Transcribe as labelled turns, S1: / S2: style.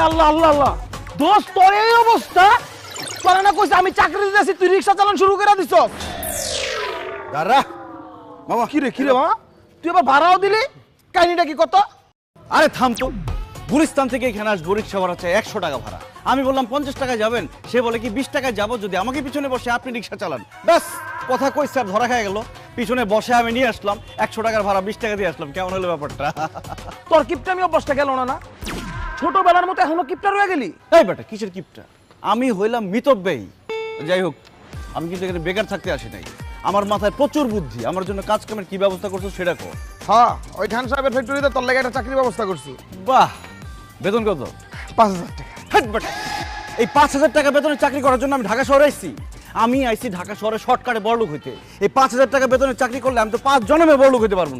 S1: হায় আল্লাহ আল্লাহ আল্লাহ দোস্ত তোর এই অবস্থা তোরা না কইছ আমি চাকরি দিতেছি তুই রিক্সা চালান শুরু করে দিছ
S2: দাঁড়া মামা।
S1: কি রে মামা তুই আবার ভাড়াও দিলি কাহিনীটা কি কত
S2: আরে থাম তো, গুলিস্তান থেকে এখানে আসবো, রিক্সা ভাড়া চাই 100 টাকা ভাড়া। আমি বললাম 50 টাকা যাবেন, সে বলে কি 20 টাকায় যাবো যদি আমাকে পিছনে বসে আপনি রিক্সা চালান। ব্যাস কথা কই স্যার ধরা খাই গেল, পিছনে বসে আমি নিয়ে আসলাম 100 টাকার ভাড়া 20 টাকা দিয়ে আসলাম। কেমন হলো ব্যাপারটা?
S1: তোর কিপটামি অভ্যাসটা গেল না ছোটবেলার মতো এখনো কিপটা রয়ে গেলি
S2: এই বেটা কিসের কিপটা, আমি হইলাম মিতব্যয়ী। যাই হোক আমি কিন্তু এখানে বেকার থাকতে আসি নাই, আমার মাথায় প্রচুর বুদ্ধি। আমার জন্য কাজ কামের কি ব্যবস্থা করছো সেটা কর।
S1: হ্যাঁ ওই খান সাহেবের ফ্যাক্টরিতে তোর লেগে একটা চাকরির ব্যবস্থা করছি
S2: বাহ, বেতন কত?
S1: 5,000 টাকা
S2: হাট বেটা, এই 5,000 টাকা বেতনে চাকরি করার জন্য আমি ঢাকা শহরে আইছি? আমি আইছি ঢাকা শহরে শর্টকাটে বড়লোক হইতে। এই 5,000 টাকা বেতনে চাকরি করলে আমি তো 5 জন্মে বড়লোক হইতে পারবো না।